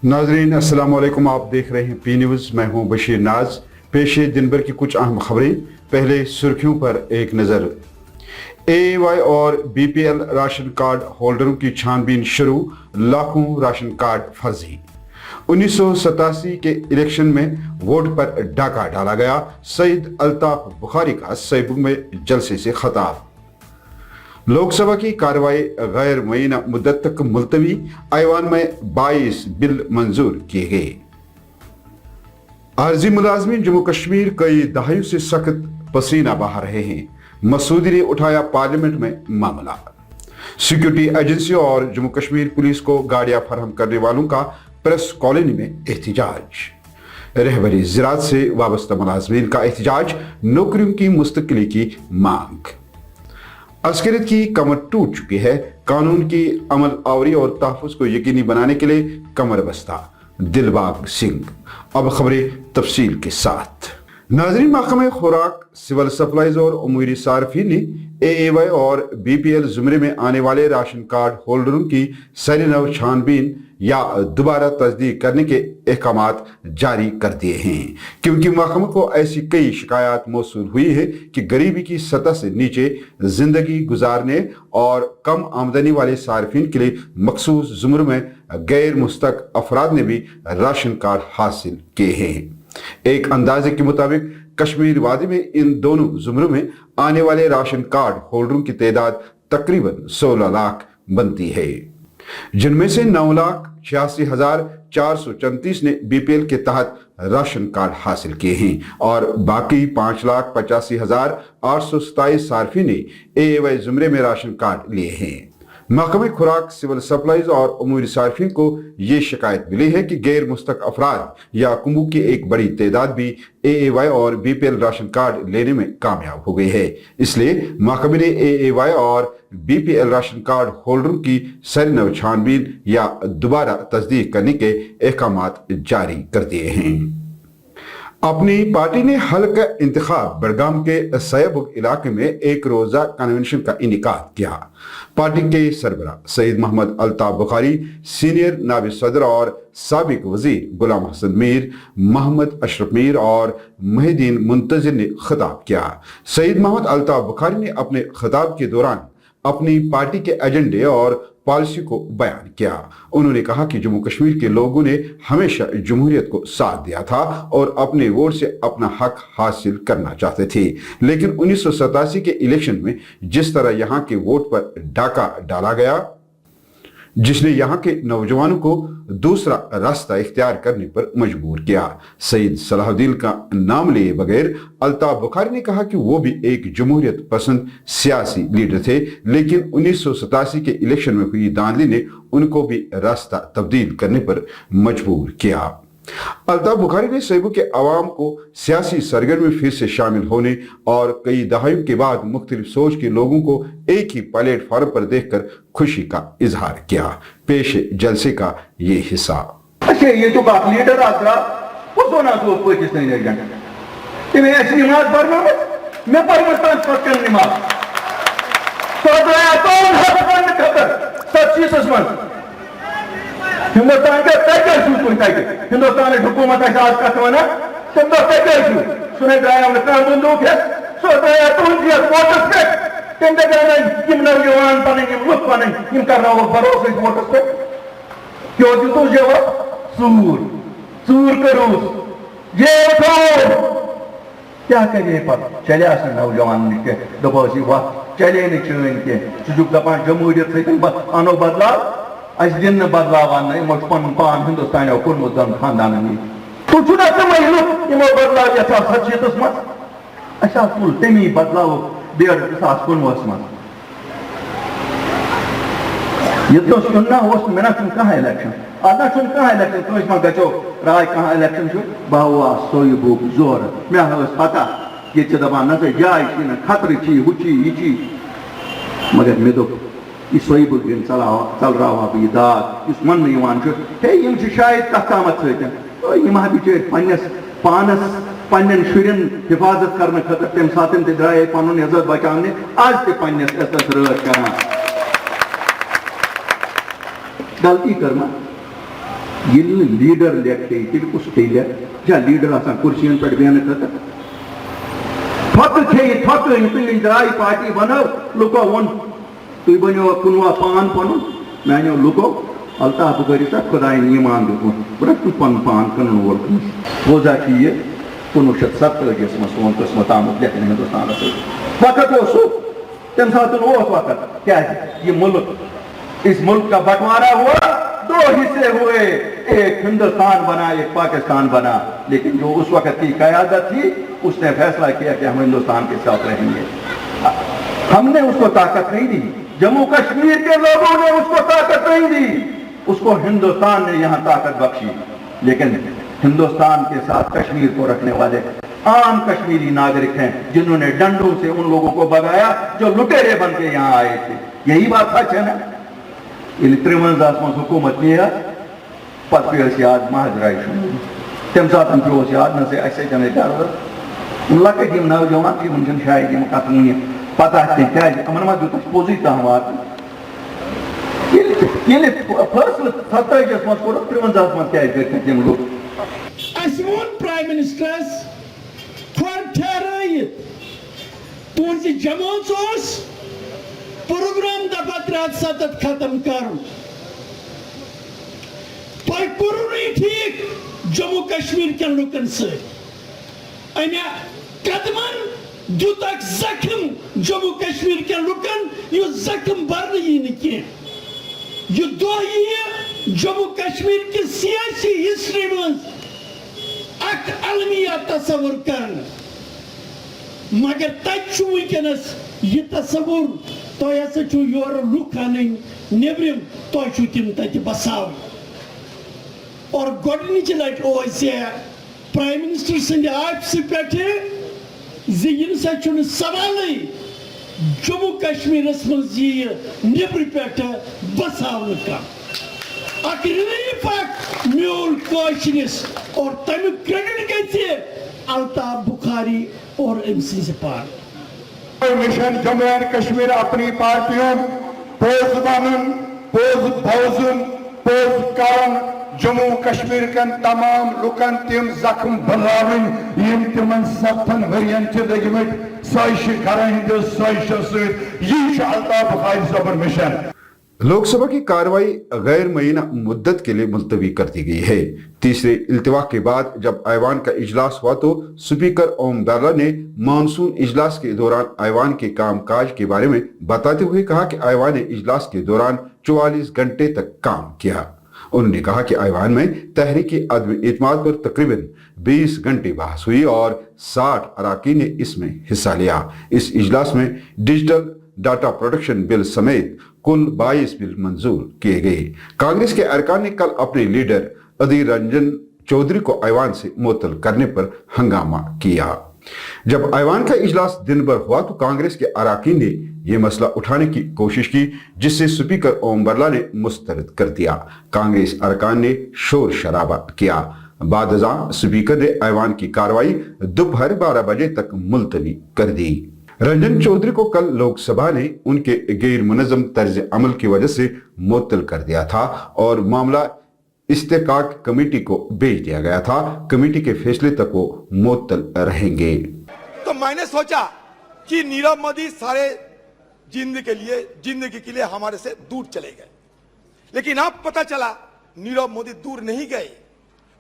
नाजरीन अस्सलाम वालेकुम, आप देख रहे हैं पी न्यूज़। मैं हूं बशीर नाज। पेश है दिन भर की कुछ अहम खबरें। पहले सुर्खियों पर एक नज़र। एएवाई और बीपीएल राशन कार्ड होल्डरों की छानबीन शुरू, लाखों राशन कार्ड फर्जी। 1987 के इलेक्शन में वोट पर डाका डाला गया, सईद अल्ताफ बुखारी का सैबुग में जलसे से खिताब। लोकसभा की कार्रवाई गैर मुअय्यना मुद्दत तक मुलतवी, ऐवान में 22 बिल मंजूर किए गए। आर्जी मुलाजमीन जम्मू कश्मीर कई दहाइयों से सख्त पसीना बहा रहे हैं, मसूदी ने उठाया पार्लियामेंट में मामला। सिक्योरिटी एजेंसियों और जम्मू कश्मीर पुलिस को गाड़ियां फराहम करने वालों का प्रेस कॉलोनी में एहतजाज। रहबरी ज़राअत से वाबस्ता मुलाजमीन का एहतजाज, नौकरियों की मुस्तकिली की मांग। अस्करियत की कमर टूट चुकी है, कानून की अमल आवरी और तहफ़्फ़ुज़ को यकीनी बनाने के लिए कमर बस्ता। दिलबाग सिंह। अब खबरें तफसील के साथ। नाज़रीन, महकमा खुराक, सिविल सप्लाईज और उमूरी सार्फिन ने एएवाई और बीपीएल ज़ुमरे में आने वाले राशन कार्ड होल्डरों की सरेनव छानबीन या दोबारा तस्दीक करने के अहकामात जारी कर दिए हैं, क्योंकि महकमा को ऐसी कई शिकायत मौसूल हुई है कि गरीबी की सतह से नीचे जिंदगी गुजारने और कम आमदनी वाले सार्फिन के लिए मखसूस ज़ुमरे में गैर मुस्तक अफराद ने भी राशन कार्ड हासिल किए हैं। एक अंदाजे के मुताबिक कश्मीर वादी में इन दोनों ज़ुमरों में आने वाले राशन कार्ड होल्डरों की तादाद तकरीबन 16 लाख बनती है, जिनमें से 9,86,434 ने बीपीएल के तहत राशन कार्ड हासिल किए हैं और बाकी 5,85,827 सार्फिन ने एएवाई ज़ुमरे में राशन कार्ड लिए हैं। महकमे खुराक, सिविल सप्लाईज और उमूरी सार्फिन को ये शिकायत मिली है कि गैर मुस्तक अफराद या कुंभों की एक बड़ी तादाद भी एएवाई और बीपीएल राशन कार्ड लेने में कामयाब हो गई है। इसलिए महकमे ने एएवाई और बीपीएल राशन कार्ड होल्डरों की सरेनव छानबीन या दोबारा तस्दीक करने के अहकामात जारी कर दिए हैं। अपनी पार्टी ने हल्का इंतखाब बड़गाम के सैबुग इलाके में एक रोजा कन्वेंशन का इनेकाद किया। पार्टी के सरबराह सईद मोहम्मद अल्ताफ बुखारी, सीनियर नायब सदर और साबिक वजीर गुलाम हसन मीर, मोहम्मद अशरफ मीर और मुहिद्दीन मुंतजिर ने खिताब किया। सईद मोहम्मद अल्ताफ बुखारी ने अपने खिताब के दौरान अपनी पार्टी के एजेंडे और पॉलिसी को बयान किया। उन्होंने कहा कि जम्मू कश्मीर के लोगों ने हमेशा जमहूरियत को साथ दिया था और अपने वोट से अपना हक हासिल करना चाहते थे, लेकिन 1987 के इलेक्शन में जिस तरह यहाँ के वोट पर डाका डाला गया, जिसने यहाँ के नौजवानों को दूसरा रास्ता इख्तियार करने पर मजबूर किया। सईद सलाहुद्दीन का नाम लिए बगैर अल्ताफ बुखारी ने कहा कि वो भी एक जमहूरियत पसंद सियासी लीडर थे, लेकिन 1987 के इलेक्शन में हुई धांधली ने उनको भी रास्ता तब्दील करने पर मजबूर किया। अल्ताफ बुखारी ने सैबुग के अवाम को सियासी सरगर्मी में फिर से शामिल होने और कई दहाइयों के बाद मुख्तलिफ सोच के लोगों को एक ही प्लेटफॉर्म पर देखकर खुशी का इजहार किया। पेश जलसे का ये हिस्सा। अच्छा, ये तो बात लीडर आता वो सोना तो पाकिस्तानी एजेंट कि मैं ऐसी नमाज पढ़ना मैं पाकिस्तान पढ़कर नमाज तो दया कौन हक खबर सच्ची ससमन हिंदुस्तान के पैकेज सुन के हिंदुस्तान की हुकूमत है आज का समझना तुम तो पैकेज सुने ड्राइव हमने काम बंदूक है सो ड्राइव तो उनकी वोटर्स पे तुम देख रहे हैं किम नौजवान बने किम लुक बने किम कर रहा हो भरोसे वोटर्स पे क्यों तो जवाब सूर करो ये उठो क्या करिए पर चले आसन नौजवान के दबासी वाह चले नहीं चलें के सुजुक दपान जमहूरियत से आनो बदलाव आज दिन बदलाव नहीं मुझपन पान हिंदुस्तान और कुल मुद्दन खानदान में तो चुना से महिला इमो बदलाव या सच्ची तो समझ अच्छा कुल तेमी बदलाव बेर के साथ कुल मौसम ये तो सुनना हो मेरा सुन कहाँ इलेक्शन आधा सुन कहाँ इलेक्शन तो इसमें गचो राय कहाँ इलेक्शन शो बाहुआ सोई बुक जोर मैं हवस पता ये चदबा न से जाए ची न खतरी ची हुची इची मगर मैं तो इस वही बुद्धिन चल रहा हुआ भी दाद इस मन में युवान जो है ये शायद कस्तामत से तो ये महाबिचे पानस पन्नन शुरन हिफाजत करने खतर तम सातन ते द्राय पनुन इज्जत बचाने आज ते पन्नस इज्जत रह करना गलती करना یل لیڈر لیکھتے تیل کس تیل کیا لیڈر آسان کرسین پہ بیان خطر تھک کھیت تھک تھی درائے پارٹی بنو لکو ون تھی بنو کنوا پان پن میانو لکو الطاف کرو سا خدائن ایمان دن برتھ پن پان کن وول روزہ یہ 1947 من سون قسمت آمت لیکن ہندوستان وقت تم سات وقت کیا یہ ملک اس ملک کا بٹوارا ہوا 2 حصے ہوئے ایک ہندوستان بنا ایک پاکستان بنا لیکن جو اس وقت کی قیادت تھی اس نے فیصلہ کیا کہ ہم ہندوستان کے ساتھ رہیں گے ہم نے اس کو طاقت نہیں دی جموں کشمیر کے لوگوں نے اس کو طاقت نہیں دی اس کو ہندوستان نے یہاں طاقت بخشی لیکن ہندوستان کے ساتھ کشمیر کو رکھنے والے عام کشمیری ناگرک ہیں جنہوں نے ڈنڈوں سے ان لوگوں کو بگایا جو لٹیرے بن کے یہاں آئے تھے یہی بات سچ ہے نا ترونزاس من حکومت نیر پتہ پہ یاد مہاجرائی تم سات پہ یاد نہ ایسے جانے ضرورت لکٹ یم نوجوان ان شاید یم کت ون پتہ کیا ان ما دیت پوزی تام وات فیصلہ 47 من کور 53 من کیا تم لوگ پرائم منسٹرس کھور ٹھہرائیت تہذ جماعت پروگرام دفعہ 370 ختم کر تہ کورو نہیں ٹھیک جموں کشمیر کن لکن ست امہ قدمن دیت اک زخم جموں کشمیر کن لکن یہ زخم برن یہ یہ دہ یہ جموں کشمیر کی سیاسی ہسٹری من اک المیہ تصور کر مگر تک ونکس یہ تصور تہ ہسا یور لک ان نیبرم تہ تم تت بساو اور گۄڈنِچ لٹہِ اوس پرائم منسٹر سٕنٛدِ آفسہِ پٮ۪ٹھٕ زِ یہِ نسا چھُنہٕ سوالٕے جموں کشمیرس منٛز یِیہِ نیبرٕ پٮ۪ٹھٕ بساونہٕ کانٛہہ اکھ ریلیف اکھ میول کٲشرِس اور تمیُک کریڈٹ گژھِ الطاف بخاری اور أمۍ سٕنٛزِ پار مشن جموں اینڈ کشمیر اپنی پارٹیوں پوز بنن پوز بوزن پوز کرن جموں کشمیر کن تمام لکن تم زخم بلاون یم تمن 7 ورین لگمت سائش کرن ہندس سائش ست یہ الطاف بخاری صبر مشن لوک سبھا کی کارروائی غیر معینہ مدت کے لیے ملتوی کر دی گئی ہے۔ تیسرے التوا کے بعد جب ایوان کا اجلاس ہوا تو سپیکر اوم برلا نے مانسون اجلاس کے دوران ایوان کے کام کاج کے بارے میں بتاتے ہوئے کہا کہ ایوان نے اجلاس کے دوران 44 گھنٹے تک کام کیا۔ انہوں نے کہا کہ ایوان میں تحریک عدم اعتماد پر تقریباً 20 گھنٹے بحث ہوئی اور 60 اراکین نے اس میں حصہ لیا۔ اس اجلاس میں ڈیجیٹل ڈاٹا پروٹیکشن بل سمیت کل 22 بل منظور کیے گئے۔ کانگریس کے ارکان نے کل اپنے لیڈر ادھیر رنجن چودھری کو ایوان سے معطل کرنے پر ہنگامہ کیا۔ جب ایوان کا اجلاس دن بھر ہوا تو کانگریس کے اراکین نے یہ مسئلہ اٹھانے کی کوشش کی جس سے سپیکر اوم برلا نے مسترد کر دیا۔ کانگریس ارکان نے شور شرابہ کیا۔ بعد ازاں سپیکر نے ایوان کی کارروائی دوپہر 12 بجے تک ملتوی کر دی۔ رنجن چودھری کو کل لوک سبھا نے ان کے غیر منظم طرز عمل کی وجہ سے معطل کر دیا تھا اور معاملہ استحقاق کمیٹی کو بھیج دیا گیا تھا۔ کمیٹی کے فیصلے تک وہ معطل رہیں گے۔ تو میں نے سوچا کہ نیرو مودی سارے زندگی کے لیے ہمارے سے دور چلے گئے، لیکن اب پتہ چلا نیرو مودی دور نہیں گئے۔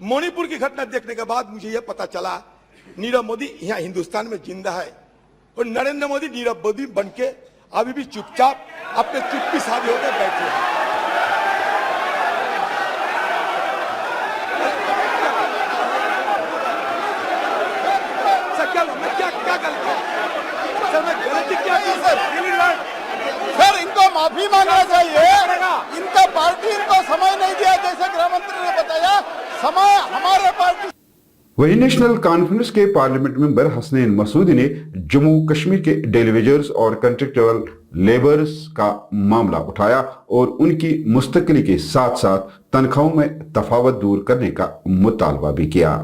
منی پور کی گھٹنا دیکھنے کے بعد مجھے یہ پتہ چلا نیرو مودی یہاں ہندوستان میں زندہ ہے اور نریندر مودی نیرو مودی بن کے ابھی بھی چپ چاپ اپنے چپکی سادھی ہو کے بیٹھے ہیں۔ سر ان کو معافی مانگنا چاہیے، ان کا پارٹی ان کو سمے نہیں دیا جیسے گرہ منتری نے بتایا، سمے ہمارے پارٹی۔ وہی نیشنل کانفرنس کے پارلیمنٹ ممبر حسنین مسعودی نے جموں کشمیر کے ڈیلی ویجرز اور کنٹریکچوئل لیبرز کا معاملہ اٹھایا اور ان کی مستقلی کے ساتھ ساتھ تنخواہوں میں تفاوت دور کرنے کا مطالبہ بھی کیا۔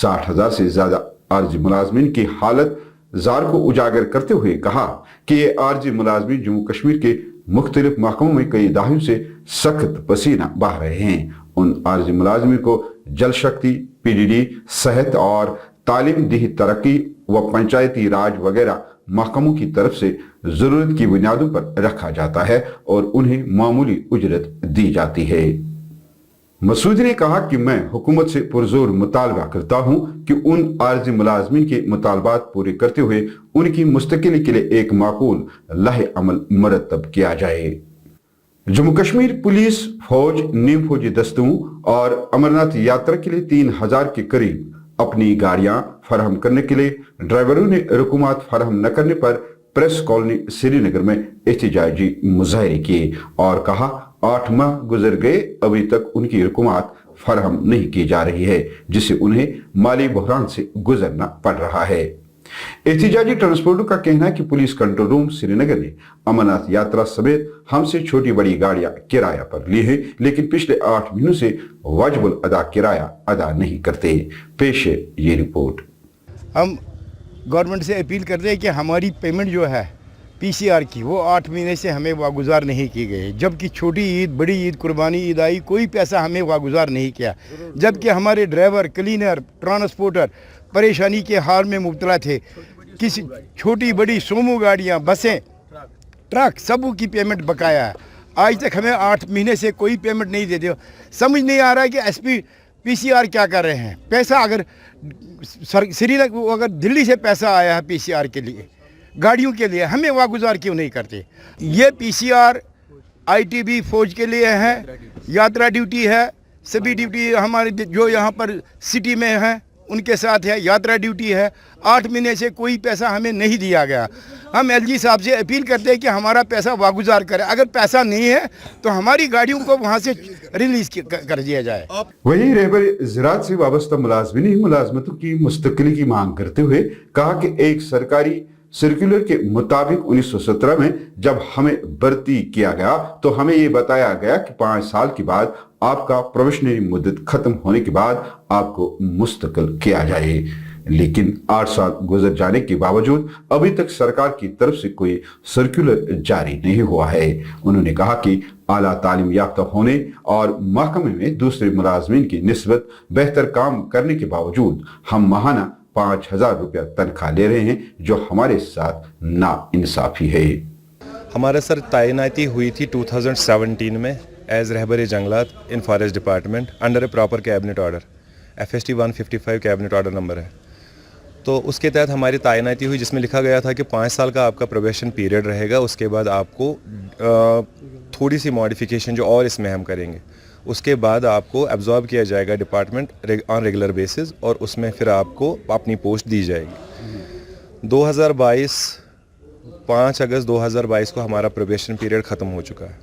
60,000 سے زیادہ عارضی ملازمین کی حالت زار کو اجاگر کرتے ہوئے کہا کہ یہ عارضی ملازمین جموں کشمیر کے مختلف محکموں میں کئی دہائیوں سے سخت پسینہ بہا رہے ہیں۔ उन आर्जी मुलाजमी को जल शक्ति, PDD, सेहत और तालीम दही तरक्की व पंचायती राज वगैरह महकमों की तरफ से जरूरत की बुनियादों पर रखा जाता है और उन्हें मामूली उजरत दी जाती है। मसूदी ने कहा कि मैं हुकूमत से पुरजोर मुतालबा करता हूं कि उन आर्जी मुलाजमीन के मुतालबात पूरे करते हुए उनकी मुस्तकिली के लिए एक माकूल लाहे अमल मरतब किया जाए। जम्मू कश्मीर पुलिस, फौज, नीम फौजी दस्तों और अमरनाथ यात्रा के लिए 3000 के करीब अपनी गाड़ियां फराहम करने के लिए ड्राइवरों ने रुकूमात फराहम न करने पर प्रेस कॉलोनी श्रीनगर में एहतजाजी मुजाहरे किए और कहा 8 माह गुजर गए, अभी तक उनकी रुकूमात फराहम नहीं की जा रही है, जिससे उन्हें माली बहरान से गुजरना पड़ रहा है। एहतजाजी ट्रांसपोर्टर का कहना है कि पुलिस कंट्रोल रूम श्रीनगर ने अमरनाथ यात्रा समेत हमसे छोटी बड़ी गाड़ियां किराया पर ली है, लेकिन पिछले 8 महीनों से वाजिबुल अदा किराया अदा नहीं करते। पेश है ये रिपोर्ट। हम गवर्नमेंट से अपील करते हैं कि हमारी पेमेंट जो है PCR की वो 8 महीने से हमें वागुजार नहीं की गई, जबकि छोटी ईद, बड़ी ईद, कुर्बानी ईद आई, कोई पैसा हमें वागुजार नहीं किया, जबकि हमारे ड्राइवर, क्लीनर, ट्रांसपोर्टर परेशानी के हाल में मुब्तला थे। किसी छोटी बड़ी सोमो गाड़ियाँ, बसें, ट्रक, सबों की पेमेंट बकाया है। आज तक हमें 8 महीने से कोई पेमेंट नहीं देते। समझ नहीं आ रहा है कि SP PCR क्या कर रहे हैं। पैसा अगर श्रीनगर, अगर दिल्ली से पैसा आया है PCR के लिए, गाड़ियों के लिए, हमें वागुजार क्यों नहीं करते? ये PCR ITB फौज के लिए है, यात्रा ड्यूटी है, सभी ड्यूटी हमारे जो यहाँ पर सिटी में है उनके साथ है, यात्रा ड्यूटी है। 8 महीने से कोई पैसा हमें नहीं दिया गया। हम LG साहब से अपील करते हैं कि हमारा पैसा वागुजार करें। अगर पैसा नहीं है तो हमारी गाड़ियों को वहाँ से रिलीज कर दिया जाए। वहीं रहबर ज़राअत से वाबस्ता मुलाजमीन ने मुलाजमतों की मुस्तकिली की मांग करते हुए कहा कि एक सरकारी सर्कुलर के मुताबिक 1917 में जब हमें भर्ती किया गया तो हमें ये बताया गया कि 5 साल के बाद आपका प्रोबेशनरी मुद्दत खत्म होने के बाद आपको मुस्तकिल किया जाए, लेकिन 8 साल गुजर जाने के बावजूद अभी तक सरकार की तरफ से कोई सर्कुलर जारी नहीं हुआ है। उन्होंने कहा कि आला तालीम याफ्ता होने और महकमे में दूसरे मुलाजमीन की निस्बत बेहतर काम करने के बावजूद हम माहाना 5000 रुपया तनख्वाह ले रहे हैं, जो हमारे साथ नाइंसाफी है। हमारे सर तैनाती हुई थी 2017 में एज रहबर जंगलात इन फॉरेस्ट डिपार्टमेंट अंडर ए proper cabinet order, FST 155 cabinet order number है। तो उसके तहत हमारी तैनाती हुई, जिसमें लिखा गया था कि 5 साल का आपका प्रोबेशन पीरियड रहेगा, उसके बाद आपको थोड़ी सी मॉडिफिकेशन जो और इसमें हम करेंगे, उसके बाद आपको एब्जॉर्ब किया जाएगा डिपार्टमेंट ऑन रेगुलर बेसिस और उसमें फिर आपको अपनी पोस्ट दी जाएगी। 5 अगस्त 2022 को हमारा प्रोबेशन पीरियड ख़त्म हो चुका है।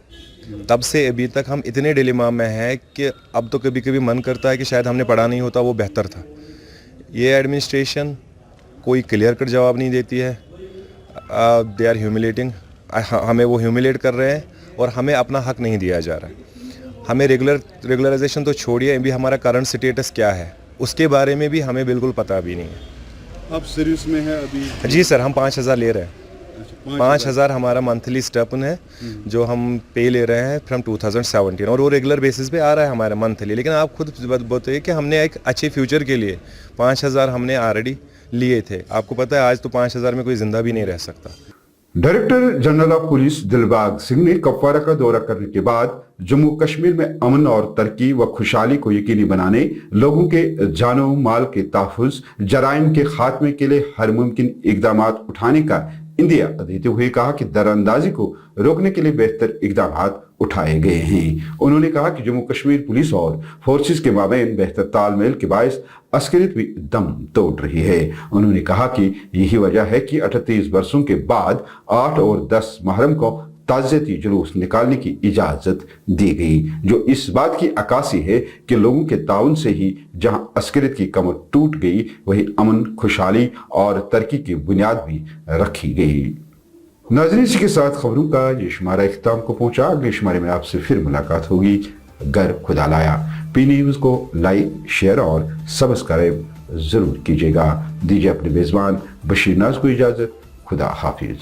तब से अभी तक हम इतने डिलेमा में हैं कि अब तो कभी कभी मन करता है कि शायद हमने पढ़ा नहीं होता, वो बेहतर था। ये एडमिनिस्ट्रेशन कोई क्लियर कट जवाब नहीं देती है। दे आर ह्यूमिलेटिंग, हमें वो ह्यूमिलेट कर रहे हैं और हमें अपना हक नहीं दिया जा रहा है। हमें रेगुलराइजेशन तो छोड़िए, अभी हमारा करंट स्टेटस क्या है उसके बारे में भी हमें बिल्कुल पता भी नहीं है। आप सर्विस में है अभी? जी सर, हम 5000 ले रहे हैं। 5000 हमारा मंथली स्टेपन है जो हम पे ले रहे हैं फ्रॉम 2017 और वो रेगुलर बेसिस पे आ रहा है हमारा मंथली। लेकिन आप खुद बताइए कि हमने एक अच्छे फ्यूचर के लिए 5000 हमने ऑलरेडी लिए थे। आपको पता है आज तो 5000 में कोई जिंदा भी नहीं रह सकता। Director general of police Dilbag Singh ने कुपवारा का दौरा करने के बाद जम्मू कश्मीर में अमन और तरक्की व खुशहाली को यकीनी बनाने, लोगों के जानो माल के तहफ़्फ़ुज़, जराइम के खात्मे के लिए हर मुमकिन इक़दाम उठाने का इंदिया देते हुए कहा कि दरअंदाजी को रोकने के लिए बेहतर इक़दाम उठाए गए हैं। उन्होंने कहा कि जम्मू कश्मीर पुलिस और फोर्सेस के माबैन बेहतर तालमेल के बायस अस्करियत भी दम तोड़ रही है। उन्होंने कहा कि यही वजह है कि 38 वर्षों के बाद 8 और 10 मुहर्रम को ताज़ियती जुलूस निकालने की इजाज़त दी गई, जो इस बात की अक्कासी है कि लोगों के ताउन से ही जहां अस्करियत की कमर टूट गई, वहीं अमन, खुशहाली और तरक्की की बुनियाद भी रखी गई। नाज़रीन, इसी के साथ खबरों का ये शुमारा इख्तिताम को पहुंचा। अगले शुमारे में आपसे फिर मुलाकात होगी। गर खुदा लाया। पी न्यूज़ को लाइक, शेयर और सब्सक्राइब जरूर कीजिएगा। दीजिए अपने मेज़बान बशीर नाज को इजाज़त। खुदा हाफिज।